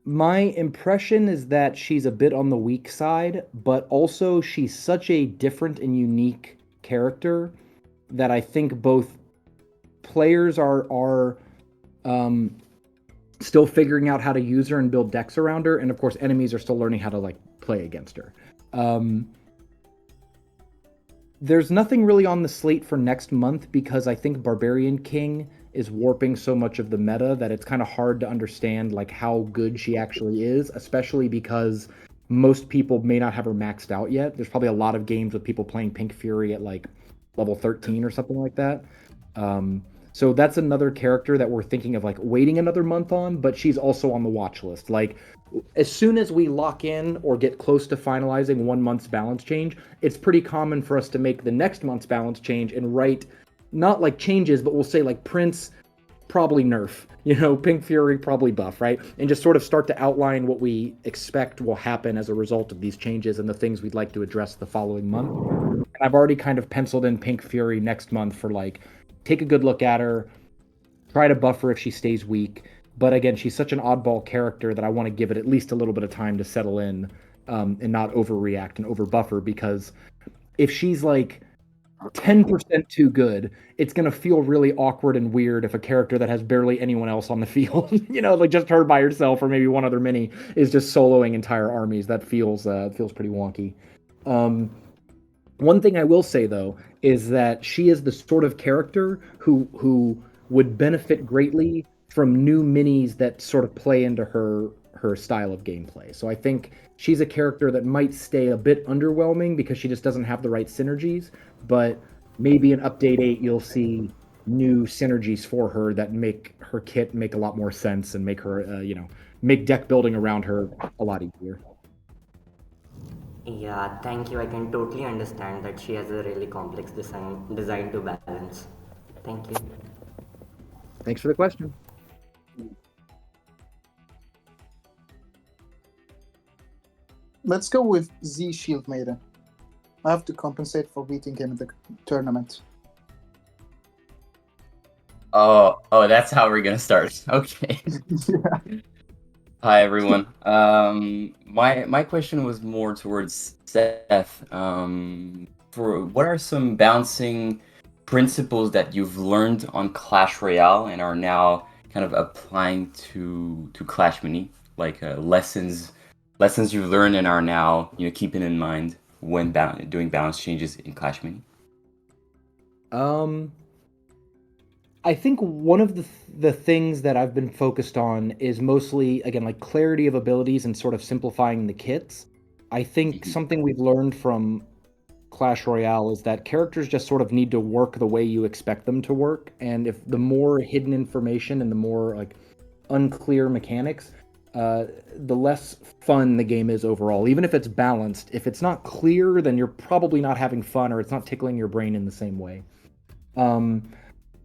My impression is that she's a bit on the weak side, but also she's such a different and unique character that I think both players are still figuring out how to use her and build decks around her, and of course enemies are still learning how to like play against her. There's nothing really on the slate for next month because I think Barbarian King is warping so much of the meta that it's kind of hard to understand like how good she actually is, especially because most people may not have her maxed out yet. There's probably a lot of games with people playing Pink Fury at like level 13 or something like that. So that's another character that we're thinking of like waiting another month on, but she's also on the watch list. Like as soon as we lock in or get close to finalizing 1 month's balance change, it's pretty common for us to make the next month's balance change and write not like changes, but we'll say like Prince probably nerf, Pink Fury probably buff, right? And just sort of start to outline what we expect will happen as a result of these changes and the things we'd like to address the following month. And I've already kind of penciled in Pink Fury next month for like, take a good look at her, try to buff her if she stays weak. But again, she's such an oddball character that I want to give it at least a little bit of time to settle in and not overreact and overbuff her, because if she's like 10% too good, it's going to feel really awkward and weird if a character that has barely anyone else on the field, like just her by herself or maybe one other mini is just soloing entire armies. That feels pretty wonky. One thing I will say though is that she is the sort of character who would benefit greatly from new minis that sort of play into her style of gameplay. So I think she's a character that might stay a bit underwhelming because she just doesn't have the right synergies, but maybe in update 8 you'll see new synergies for her that make her kit make a lot more sense and make her make deck building around her a lot easier. Yeah, thank you. I can totally understand that she has a really complex design to balance. Thank you. Thanks for the question. Let's go with Z Shield Maiden. I have to compensate for beating him in the tournament. Oh, that's how we're gonna start. Okay. Hi everyone. My question was more towards Seth. For what are some balancing principles that you've learned on Clash Royale and are now kind of applying to Clash Mini, like lessons you've learned and are now keeping in mind when doing balance changes in Clash Mini? I think one of the things that I've been focused on is mostly, again, like clarity of abilities and sort of simplifying the kits. I think something we've learned from Clash Royale is that characters just sort of need to work the way you expect them to work. And if the more hidden information and the more like unclear mechanics, the less fun the game is overall. Even if it's balanced, if it's not clear, then you're probably not having fun or it's not tickling your brain in the same way.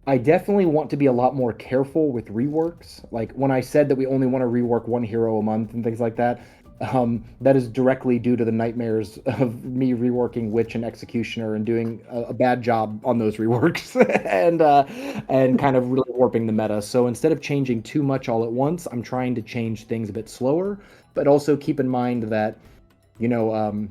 I definitely want to be a lot more careful with reworks. Like when I said that we only want to rework one hero a month and things like that, that is directly due to the nightmares of me reworking Witch and Executioner and doing a bad job on those reworks and kind of really warping the meta. So instead of changing too much all at once, I'm trying to change things a bit slower, but also keep in mind that, you know,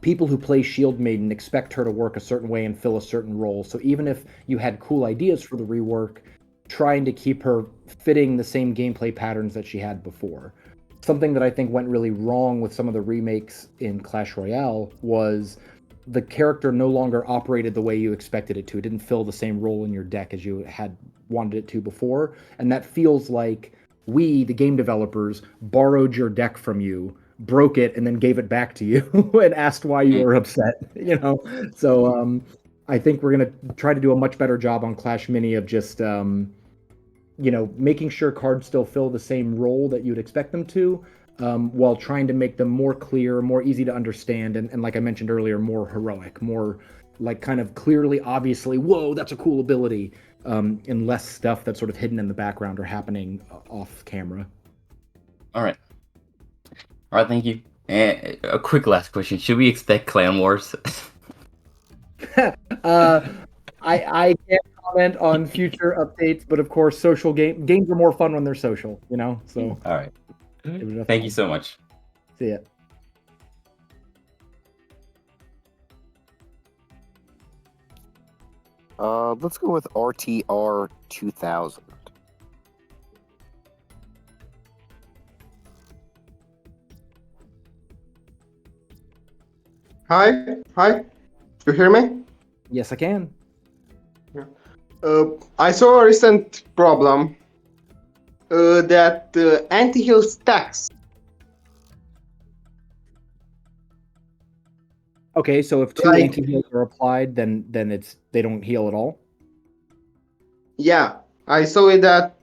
people who play Shield Maiden expect her to work a certain way and fill a certain role. So even if you had cool ideas for the rework, trying to keep her fitting the same gameplay patterns that she had before. Something that I think went really wrong with some of the remakes in Clash Royale was the character no longer operated the way you expected it to. It didn't fill the same role in your deck as you had wanted it to before. And that feels like we, the game developers, borrowed your deck from you, broke it, and then gave it back to you and asked why you were upset, you know? So I think we're going to try to do a much better job on Clash Mini of just, you know, making sure cards still fill the same role that you'd expect them to, while trying to make them more clear, more easy to understand, and like I mentioned earlier, more heroic, more like kind of clearly, obviously, whoa, that's a cool ability, and less stuff that's sort of hidden in the background or happening off camera. All right. Thank you. And a quick last question: should we expect clan wars? I can't comment on future updates, but of course, social games are more fun when they're social, you know. So all right. Thank you so much. See ya. Let's go with RTR 2000. Hi. You hear me? Yes, I can. I saw a recent problem that anti-heal stacks. Okay, so if two Like- anti-heals are applied, then they don't heal at all. Yeah, I saw it that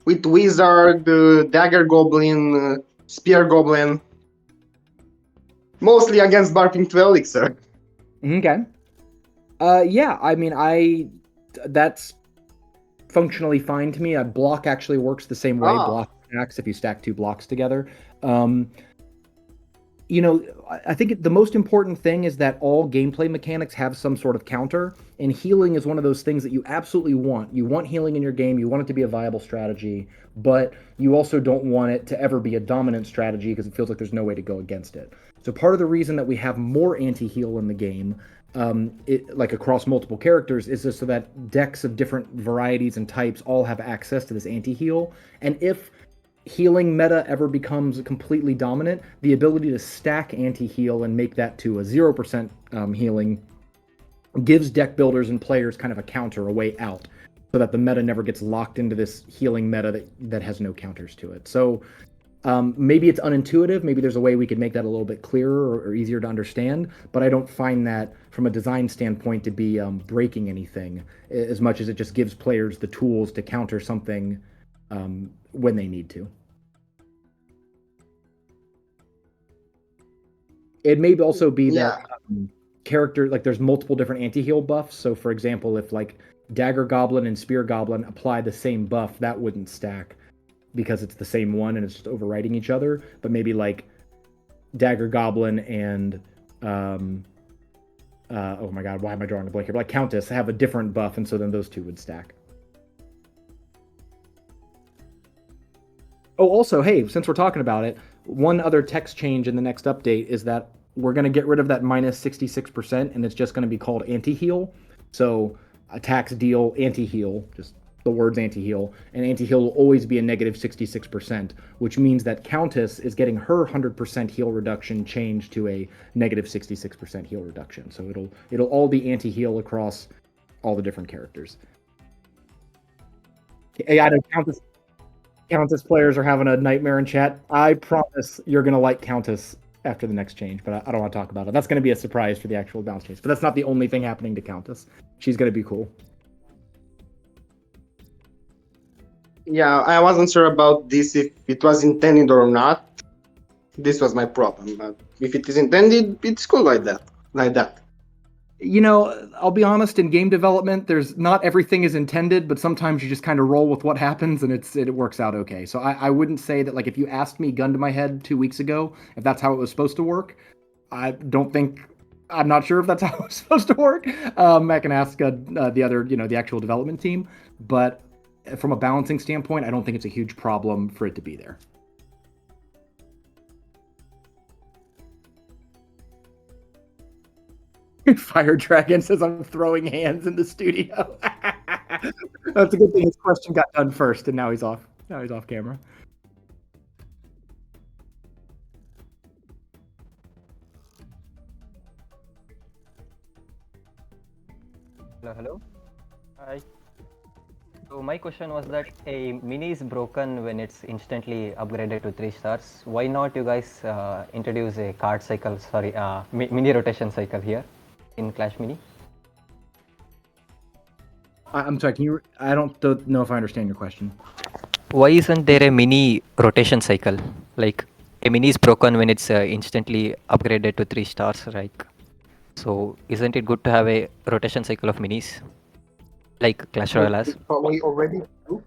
with Wizard, Dagger Goblin, Spear Goblin, mostly against Barking to Elixir. Okay. Yeah, I mean, that's functionally fine to me. A block actually works the same way. Ah. Block stacks if you stack two blocks together. You know, I think the most important thing is that all gameplay mechanics have some sort of counter, and healing is one of those things that you absolutely want. You want healing in your game, you want it to be a viable strategy, but you also don't want it to ever be a dominant strategy because it feels like there's no way to go against it. So part of the reason that we have more anti-heal in the game, like across multiple characters, is just so that decks of different varieties and types all have access to this anti-heal. And if healing meta ever becomes completely dominant, the ability to stack anti-heal and make that to a 0% healing gives deck builders and players kind of a counter, a way out, so that the meta never gets locked into this healing meta that has no counters to it. So maybe it's unintuitive, maybe there's a way we could make that a little bit clearer or easier to understand, but I don't find that from a design standpoint to be breaking anything, as much as it just gives players the tools to counter something when they need to. It may also be that character, like there's multiple different anti-heal buffs. So for example, if like Dagger Goblin and Spear Goblin apply the same buff, that wouldn't stack because it's the same one and it's just overriding each other. But maybe like Dagger Goblin and oh my god, why am I drawing a blank here? But like Countess have a different buff, and so then those two would stack. Oh, also, hey, since we're talking about it, one other text change in the next update is that we're going to get rid of that minus 66%, and it's just going to be called anti-heal. So attacks deal anti-heal, just the words anti-heal, and anti-heal will always be a negative 66%, which means that Countess is getting her 100% heal reduction changed to a negative 66% heal reduction. So it'll all be anti-heal across all the different characters. Hey, I know Countess players are having a nightmare in chat. I promise you're going to like Countess after the next change, but I don't want to talk about it. That's going to be a surprise for the actual balance change. But that's not the only thing happening to Countess. She's going to be cool. Yeah, I wasn't sure about this if it was intended or not. This was my problem. But if it is intended, it's cool like that. Like that. You know, I'll be honest, in game development, there's not everything is intended, but sometimes you just kind of roll with what happens and it works out okay. So I wouldn't say that, like, if you asked me gun to my head 2 weeks ago, if that's how it was supposed to work, I'm not sure if that's how it was supposed to work. I can ask the other, the actual development team, but from a balancing standpoint, I don't think it's a huge problem for it to be there. Fire Dragon says I'm throwing hands in the studio. That's a good thing his question got done first, and now he's off. Now he's off camera. Hello. Hi. So my question was that a mini is broken when it's instantly upgraded to 3 stars. Why not you guys introduce a card cycle, mini rotation cycle here in Clash Mini? I'm sorry, I don't know if I understand your question. Why isn't there a mini rotation cycle? Like a mini is broken when it's instantly upgraded to 3 stars, right? So isn't it good to have a rotation cycle of minis? Like Clash Royale has? But we already do.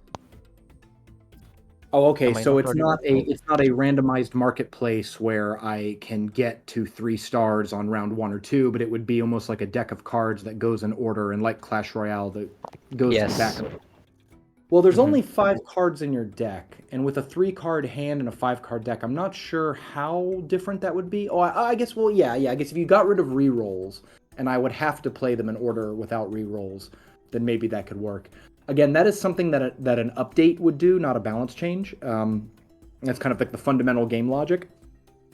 Oh, okay. Am I So not it's audible? not a randomized marketplace where I can get to 3 stars on round 1 or 2, but it would be almost like a deck of cards that goes in order, and like Clash Royale that goes to the back. Well, there's only 5 cards in your deck, and with a 3-card hand and a 5-card deck, I'm not sure how different that would be. Oh, I guess. Well, yeah. I guess if you got rid of rerolls, and I would have to play them in order without rerolls, then maybe that could work. Again, that is something that an update would do, not a balance change. That's kind of like the fundamental game logic.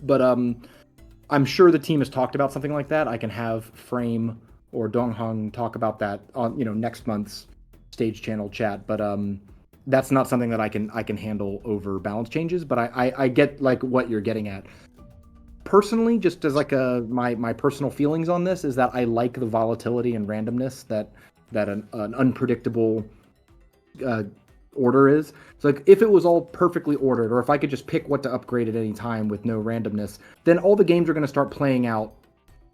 But I'm sure the team has talked about something like that. I can have Frame or Donghung talk about that on next month's stage channel chat. But that's not something that I can handle over balance changes. But I get like what you're getting at. Personally, just as like my personal feelings on this is that I like the volatility and randomness that an unpredictable order is. So like if it was all perfectly ordered, or if I could just pick what to upgrade at any time with no randomness, then all the games are going to start playing out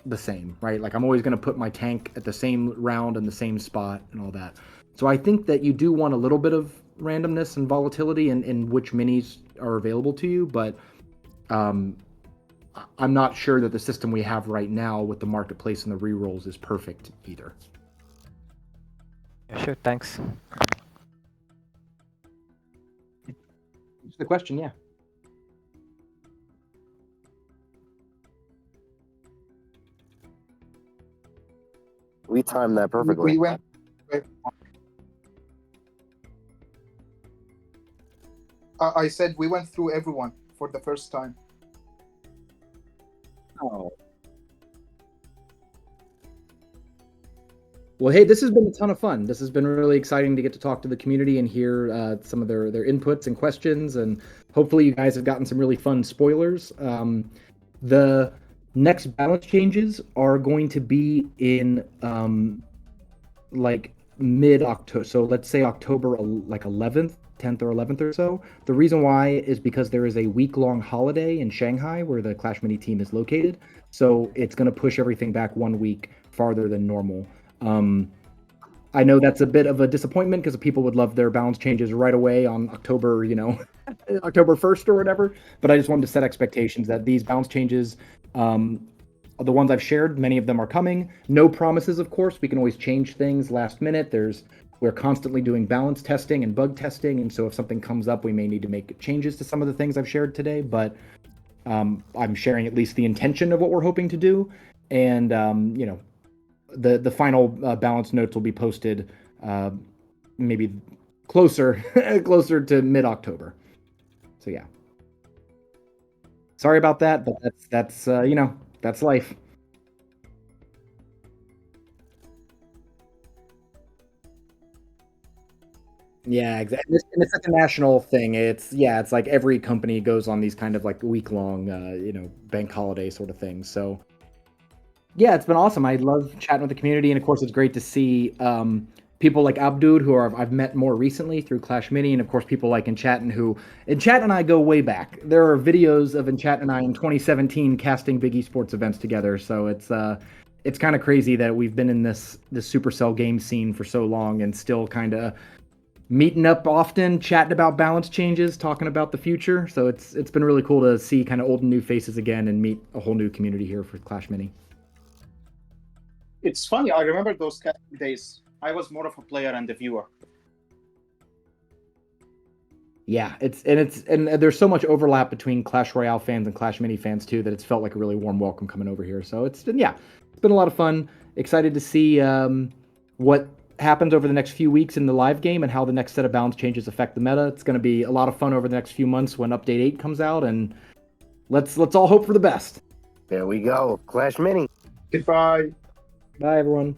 the same, right? Like I'm always going to put my tank at the same round in the same spot and all that. So I think that you do want a little bit of randomness and volatility in which minis are available to you, but I'm not sure that the system we have right now with the marketplace and the rerolls is perfect either. Yeah, sure, thanks. It's the question, yeah. We timed that perfectly. We went. I said we went through everyone for the first time. Oh. Well, hey, this has been a ton of fun. This has been really exciting to get to talk to the community and hear some of their inputs and questions. And hopefully you guys have gotten some really fun spoilers. The next balance changes are going to be in like mid-October. So let's say October like 11th, 10th or 11th or so. The reason why is because there is a week-long holiday in Shanghai where the Clash Mini team is located. So it's going to push everything back 1 week farther than normal. I know that's a bit of a disappointment because people would love their balance changes right away on October, October 1st or whatever. But I just wanted to set expectations that these balance changes, the ones I've shared, many of them are coming. No promises, of course. We can always change things last minute. There's We're constantly doing balance testing and bug testing, and so if something comes up, we may need to make changes to some of the things I've shared today, but I'm sharing at least the intention of what we're hoping to do, and the final balance notes will be posted maybe closer to mid-October. So yeah. Sorry about that, but that's that's life. Yeah, exactly. And it's like a national thing. It's like every company goes on these kind of like week-long, bank holiday sort of things. So yeah, it's been awesome. I love chatting with the community, and of course, it's great to see people like Abdud, who I've met more recently through Clash Mini, and of course, people like Enchantin, who Enchantin and I go way back. There are videos of Enchantin and I in 2017 casting big esports events together. So it's kind of crazy that we've been in this Supercell game scene for so long and still kind of meeting up often, chatting about balance changes, talking about the future. So it's been really cool to see kind of old and new faces again and meet a whole new community here for Clash Mini. It's funny. I remember those days. I was more of a player and a viewer. Yeah, and there's so much overlap between Clash Royale fans and Clash Mini fans too that it's felt like a really warm welcome coming over here. So it's been a lot of fun. Excited to see what happens over the next few weeks in the live game and how the next set of balance changes affect the meta. It's going to be a lot of fun over the next few months when Update 8 comes out, and let's all hope for the best. There we go. Clash Mini. Goodbye. Bye, everyone.